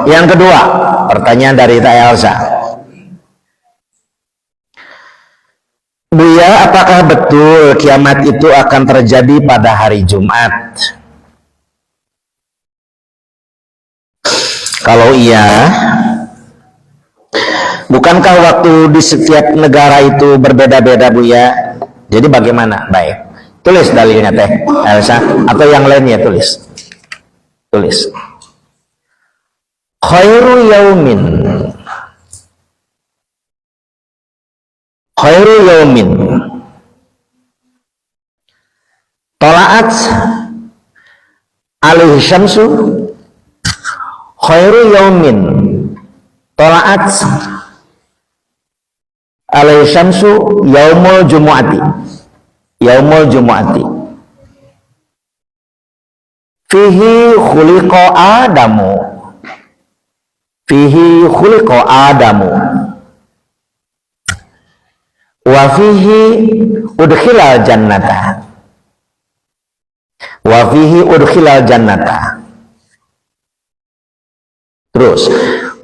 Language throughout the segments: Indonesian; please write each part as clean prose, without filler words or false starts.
Yang kedua, pertanyaan dari Teh Elsa. Buya, apakah betul kiamat itu akan terjadi pada hari Jumat? Kalau iya, bukankah waktu di setiap negara itu berbeda-beda, Buya? Jadi bagaimana? Baik, tulis dalilnya Teh Elsa, atau yang lainnya tulis. Khairu yaumin tola'at alaihi syamsu khairu yaumin tola'at alaihi syamsu yaumul jumu'ati fihi khuliqa Adamu wa fihi udkhilal jannata terus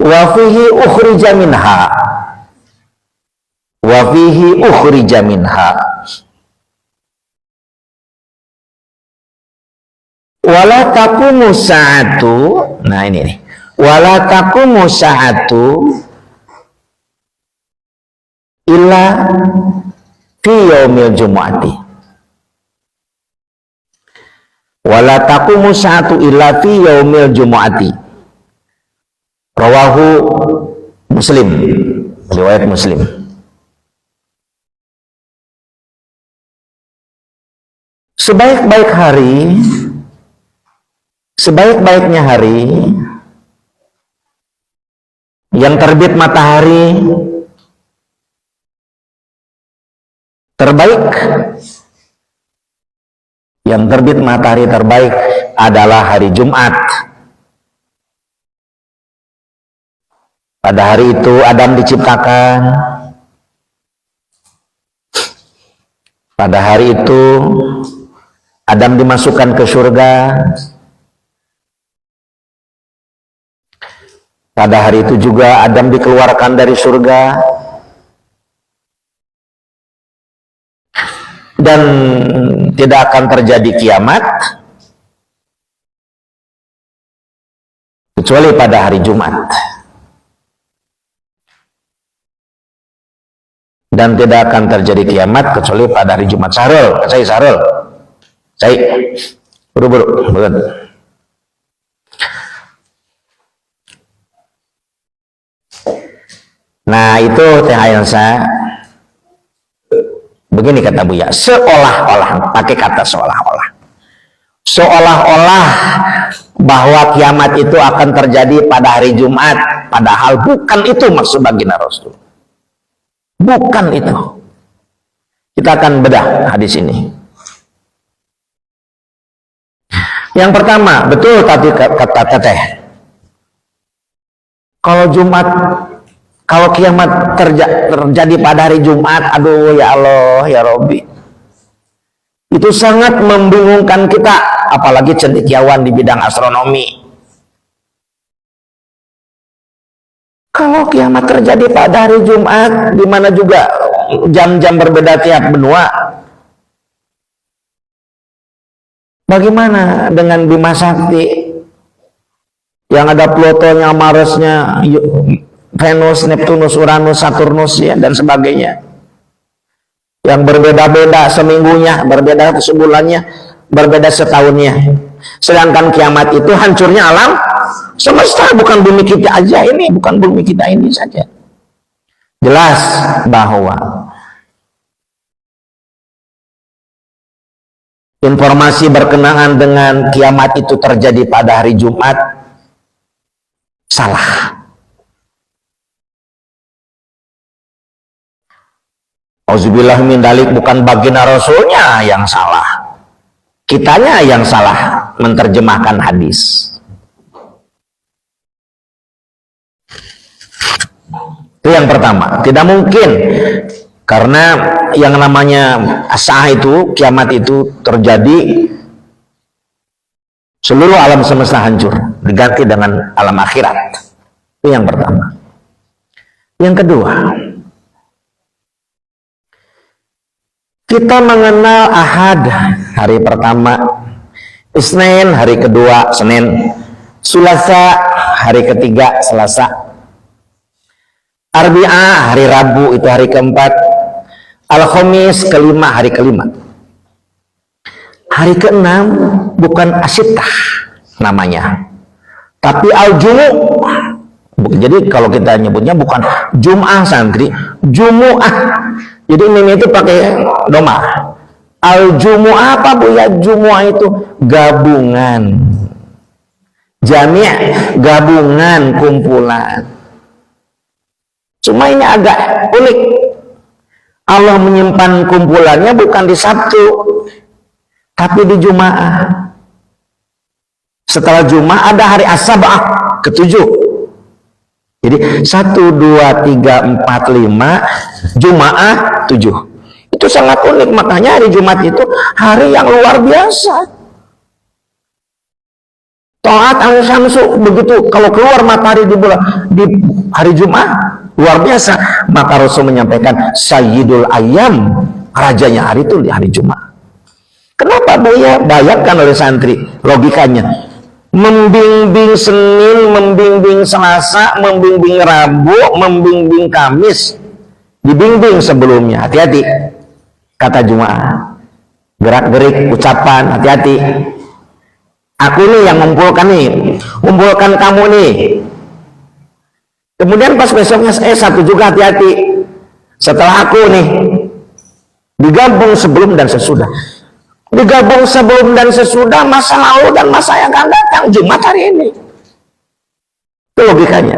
wa fihi ukhrija minha wala taqumu sa'atu. Nah ini nih, wala taqumu sa'atu illa fi yaumil jumu'ati. Wala taqumu sa'atu illa fi yaumil jumu'ati. Rawahu Muslim, riwayat Muslim. Sebaik-baiknya hari yang terbit matahari terbaik adalah hari Jumat. Pada hari itu Adam diciptakan. Pada hari itu Adam dimasukkan ke surga. Pada hari itu juga Adam dikeluarkan dari surga. Dan tidak akan terjadi kiamat kecuali pada hari Jumat. Dan tidak akan terjadi kiamat kecuali pada hari Jumat. Sarul. Buru-buru. Nah itu Teh Elsa, begini kata Buya, seolah-olah, pakai kata seolah-olah bahwa kiamat itu akan terjadi pada hari Jumat, padahal bukan itu maksud baginda Rasul. Bukan itu. Kita akan bedah hadis ini. Yang pertama, betul tadi kata Teh, kalau kiamat terjadi pada hari Jumat, aduh ya Allah, ya Robbi, itu sangat membingungkan kita, apalagi cendekiawan di bidang astronomi. Kalau kiamat terjadi pada hari Jumat, di mana juga jam-jam berbeda tiap benua, bagaimana dengan Bima Sakti yang ada Plutonya, Marsnya, Venus, Neptunus, Uranus, Saturnus, ya, dan sebagainya, yang berbeda-beda seminggunya, berbeda sebulannya, berbeda setahunnya. Sedangkan kiamat itu hancurnya alam semesta, bukan bumi kita aja ini, bukan bumi kita ini saja. Jelas bahwa informasi berkenaan dengan kiamat itu terjadi pada hari Jumat salah. Auzubillah min dalik, bukan baginda Rasulnya yang salah, kitanya yang salah menerjemahkan hadis. Itu yang pertama. Tidak mungkin, karena yang namanya as-saah itu, kiamat itu terjadi seluruh alam semesta hancur, diganti dengan alam akhirat. Itu yang pertama. Yang kedua, kita mengenal Ahad hari pertama, Isnin hari kedua Senin, Sulasa hari ketiga Selasa, Arbi'a hari Rabu itu hari keempat, Al-Khamis kelima hari kelima. Hari keenam bukan Asyitah namanya, tapi Al-Jumu'. Jadi kalau kita nyebutnya bukan Jum'ah santri, Jumu'ah. Jadi ini itu pakai doma. Al-Jumu'ah apa Bu ya? Jumu'ah itu gabungan. Jami' gabungan, kumpulan. Cuma ini agak unik. Allah menyimpan kumpulannya bukan di Sabtu, tapi di Jum'ah. Setelah Jum'ah ada hari As-Sab'ah ketujuh. Jadi 1, 2, 3, 4, 5 Jum'ah 7. Itu sangat unik. Makanya hari Jumat itu hari yang luar biasa. Taat al-syamsu begitu, kalau keluar matahari di hari Jumat luar biasa. Maka Rasul menyampaikan Sayyidul Ayyam, rajanya hari itu di hari Jumat. Kenapa Bu ya? Bayangkan oleh santri logikanya. Membimbing Senin, membimbing Selasa, membimbing Rabu, membimbing Kamis, dibimbing sebelumnya. Hati-hati kata Jumat, gerak-gerik ucapan, hati-hati. Aku nih yang mengumpulkan kamu nih. Kemudian pas besoknya satu juga, hati-hati. Setelah aku nih digabung sebelum dan sesudah. Digabung sebelum dan sesudah, masa lalu dan masa yang akan datang, Jumat hari ini. Itu logikanya.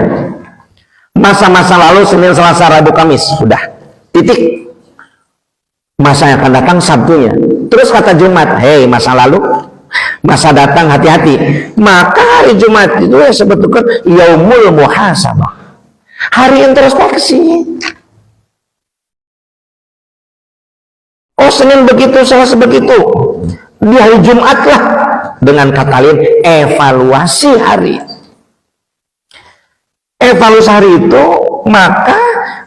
Masa-masa lalu Senin, Selasa, Rabu, Kamis, sudah titik. Masa yang akan datang Sabtunya. Terus kata Jumat, hei masa lalu, masa datang hati-hati. Maka hari Jumat itu ya sebetulnya yaumul muhasabah, hari introspeksi. Oh Senin begitu, Selasa begitu, di hari Jumat lah dengan kata lain evaluasi hari. Evaluasi hari itu maka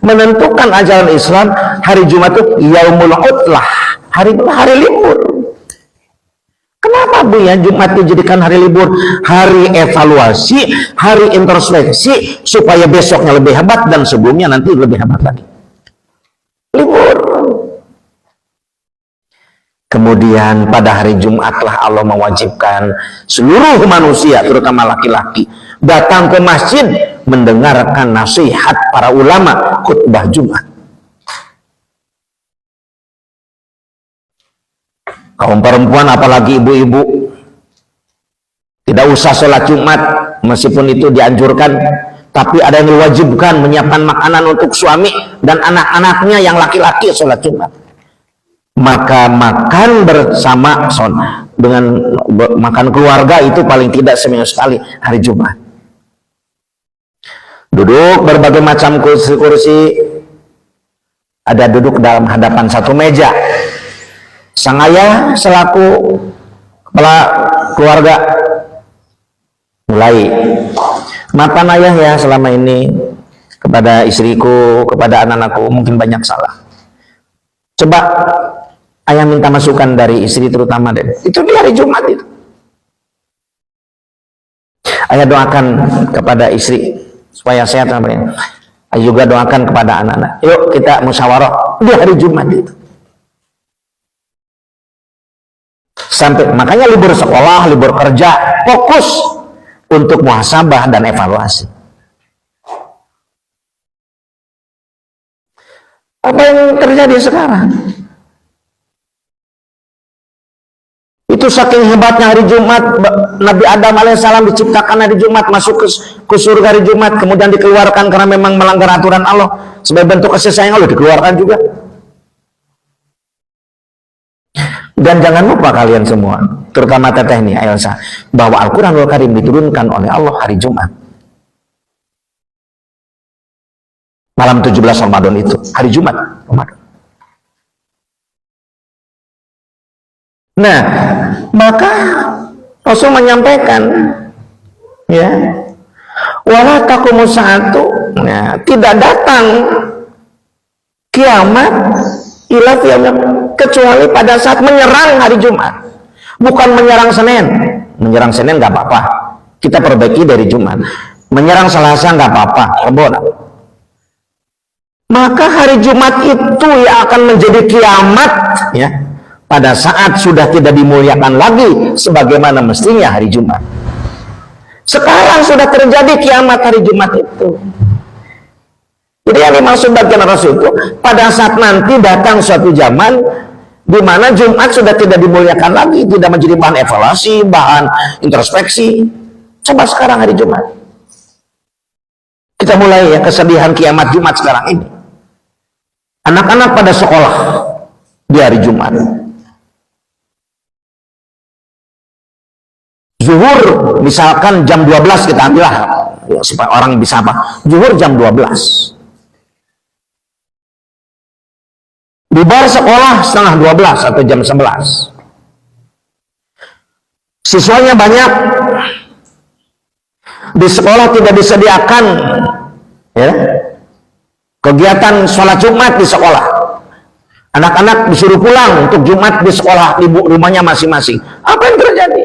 menentukan ajaran Islam. Hari Jumat itu yaumul utlah, hari libur. Kenapa Bu ya Jumat dijadikan hari libur? Hari evaluasi, hari introspeksi, supaya besoknya lebih hebat dan sebelumnya nanti lebih hebat lagi. Libur. Kemudian pada hari Jumatlah Allah mewajibkan seluruh manusia, terutama laki-laki, datang ke masjid mendengarkan nasihat para ulama, khutbah Jumat. Kaum perempuan apalagi ibu-ibu tidak usah sholat Jumat, meskipun itu dianjurkan, tapi ada yang diwajibkan menyiapkan makanan untuk suami dan anak-anaknya yang laki-laki sholat Jumat. Maka makan bersama dengan makan keluarga itu paling tidak seminggu sekali hari Jumat. Duduk berbagai macam kursi-kursi, ada duduk dalam hadapan satu meja. Sang ayah selaku kepala keluarga mulai, maafkan ayah ya selama ini kepada istriku, kepada anak-anakku mungkin banyak salah. Coba ayah minta masukan dari istri, terutama dari itu di hari Jumat itu. Ayah doakan kepada istri supaya sehat sampai. Ayah juga doakan kepada anak-anak. Yuk kita musyawarah di hari Jumat itu. Sampai makanya libur sekolah, libur kerja, fokus untuk muhasabah dan evaluasi. Apa yang terjadi sekarang? Itu saking hebatnya hari Jumat, Nabi Adam alaihissalam diciptakan hari Jumat, masuk ke surga hari Jumat, kemudian dikeluarkan karena memang melanggar aturan Allah. Sebagai bentuk kasih sayang Allah dikeluarkan juga. Dan jangan lupa kalian semua, terutama teteh nih Elsa, bahwa Al-Quranul Karim diturunkan oleh Allah hari Jumat. Malam 17 Ramadan itu, hari Jumat Ramadan. Nah, maka Rasul menyampaikan, ya, wala taqumu sa'atu, ya, tidak datang kiamat ila kecuali pada saat menyerang hari Jumat, bukan menyerang Senin. Menyerang Senin nggak apa-apa, kita perbaiki dari Jumat. Menyerang Selasa nggak apa-apa, boleh. Maka hari Jumat itu yang akan menjadi kiamat, ya, pada saat sudah tidak dimuliakan lagi sebagaimana mestinya hari Jumat. Sekarang sudah terjadi kiamat hari Jumat itu. Jadi yang dimaksud bagian Rasul itu pada saat nanti datang suatu zaman di mana Jumat sudah tidak dimuliakan lagi, tidak menjadi bahan evaluasi, bahan introspeksi. Coba sekarang hari Jumat. Kita mulai ya kesedihan kiamat Jumat sekarang ini. Anak-anak pada sekolah di hari Jumat. Zuhur misalkan jam 12 kita ambil lah, ya, supaya orang bisa apa? Zuhur jam 12. Bubar sekolah setengah 12 atau jam 11. Siswanya banyak. Di sekolah tidak disediakan, ya, kegiatan sholat Jumat di sekolah. Anak-anak disuruh pulang untuk Jumat di sekolah, ibu rumahnya masing-masing. Apa yang terjadi?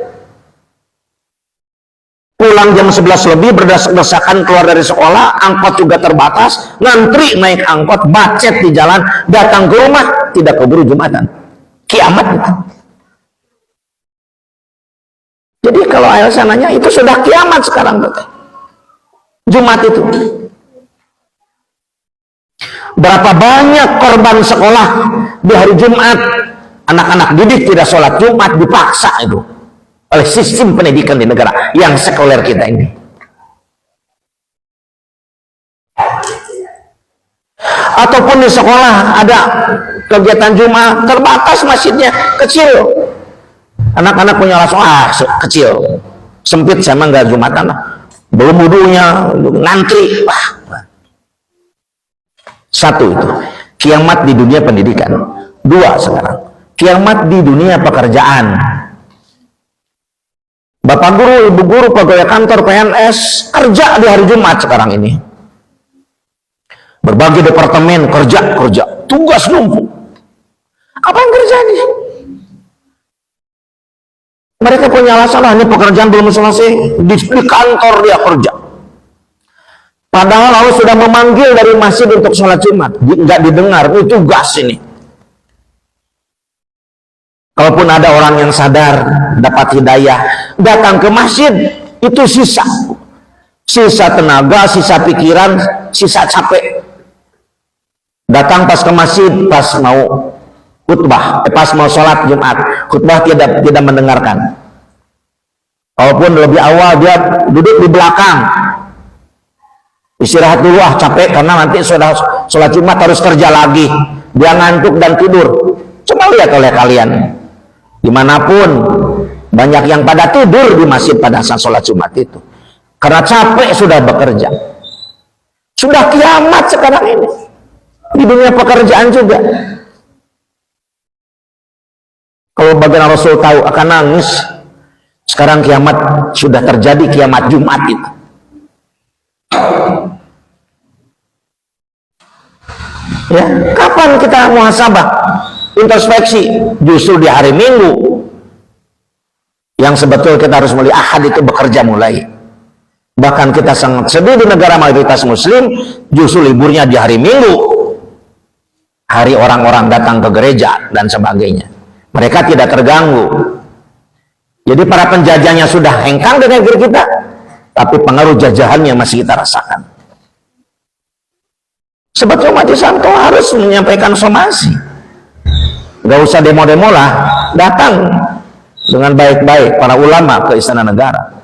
Pulang jam 11 lebih, berdesak-desakan keluar dari sekolah, angkot juga terbatas, ngantri naik angkot, macet di jalan, datang ke rumah, tidak keburu Jumatan. Kiamat itu. Jadi kalau Elsa nanya, itu sudah kiamat sekarang, betul. Jumat itu. Berapa banyak korban sekolah di hari Jumat, anak-anak didik tidak sholat Jumat, dipaksa itu oleh sistem pendidikan di negara yang sekuler kita ini. Ataupun di sekolah ada kegiatan Jumat, terbatas masjidnya, kecil. Anak-anak punya alasan, kecil, sempit, sama nggak Jumatan, belum wudunya, ngantri. Satu itu, kiamat di dunia pendidikan. Dua sekarang, kiamat di dunia pekerjaan. Bapak guru, ibu guru, pegawai kantor, PNS, kerja di hari Jumat sekarang ini. Berbagai departemen kerja, tugas numpuk. Apa yang terjadi? Mereka punya alasan, ini pekerjaan belum selesai, di kantor dia kerja. Padahal Allah sudah memanggil dari masjid untuk sholat Jumat, nggak didengar, ini tugas ini. Kalaupun ada orang yang sadar, dapat hidayah, datang ke masjid, itu sisa tenaga, sisa pikiran, sisa capek. Datang pas ke masjid, pas mau khutbah, pas mau sholat Jumat, khutbah tidak mendengarkan. Walaupun lebih awal dia duduk di belakang, istirahat dulu, capek karena nanti sudah sholat Jumat harus kerja lagi, dia ngantuk dan tidur. Coba lihat oleh kalian, dimanapun banyak yang pada tidur di masjid pada saat sholat Jumat itu karena capek sudah bekerja. Sudah kiamat sekarang ini di dunia pekerjaan juga. Kalau bagian Rasul tahu akan nangis. Sekarang kiamat sudah terjadi, kiamat Jumat itu. Ya, kapan kita muhasabah, introspeksi? Justru di hari Minggu yang sebetulnya kita harus mulai Ahad itu bekerja mulai. Bahkan kita sangat sedih di negara mayoritas Muslim, justru liburnya di hari Minggu, hari orang-orang datang ke gereja dan sebagainya. Mereka tidak terganggu. Jadi para penjajahnya sudah hengkang di negeri kita, tapi pengaruh jajahannya masih kita rasakan. Sebetulnya umat Islam harus menyampaikan somasi. Gak usah demo-demo lah, datang dengan baik-baik para ulama ke istana negara,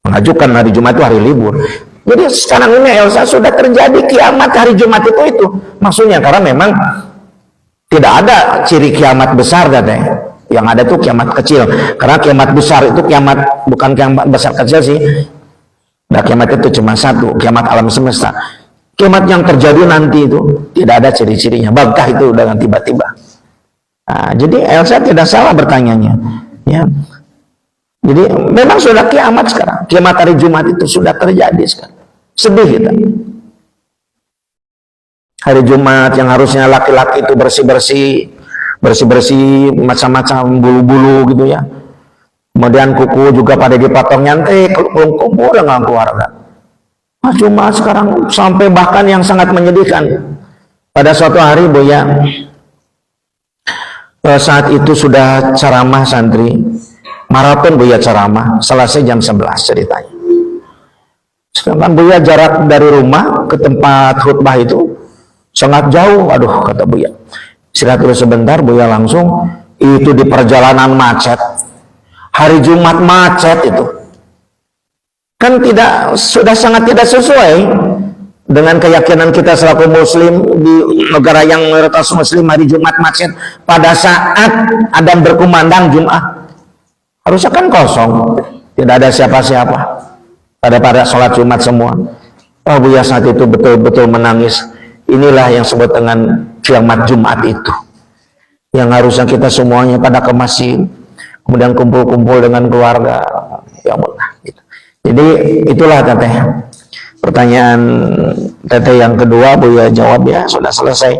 mengajukan hari Jumat itu hari libur. Jadi sekarang ini Elsa sudah terjadi kiamat hari Jumat itu maksudnya, karena memang tidak ada ciri kiamat besar katanya. Yang ada itu kiamat kecil, karena kiamat besar itu kiamat, bukan kiamat besar kecil sih. Nah, kiamat itu cuma satu, kiamat alam semesta. Kiamat yang terjadi nanti itu tidak ada ciri-cirinya, bangkah itu dengan tiba-tiba. Nah, jadi Elsa tidak salah bertanyanya, ya. Jadi memang sudah kiamat sekarang. Kiamat hari Jumat itu sudah terjadi sekarang. Sedih kita. Hari Jumat yang harusnya laki-laki itu bersih-bersih macam-macam bulu-bulu gitu ya. Kemudian kuku juga pada dipotong nyantai, kumpul dengan keluarga. Nah, Jumat sekarang sampai bahkan yang sangat menyedihkan. Pada suatu hari Buya saat itu sudah ceramah santri, maraton Buya ceramah, selesai jam 11 ceritanya. Sedangkan Buya jarak dari rumah ke tempat khutbah itu sangat jauh. Aduh, kata Buya, istirahat dulu sebentar. Buya langsung itu di perjalanan macet. Hari Jumat macet itu kan sudah sangat tidak sesuai dengan keyakinan kita selaku muslim di negara yang mayoritas muslim. Hari Jumat macet pada saat adzan berkumandang Jumat, harusnya kan kosong, tidak ada siapa-siapa pada sholat Jumat semua. Oh, Buya saat itu betul-betul menangis. Inilah yang disebut dengan kiamat Jumat itu, yang harusnya kita semuanya pada ke masjid, kemudian kumpul-kumpul dengan keluarga. Ya Allah, gitu. Jadi itulah teteh pertanyaan teteh yang kedua Buya jawab ya, sudah selesai.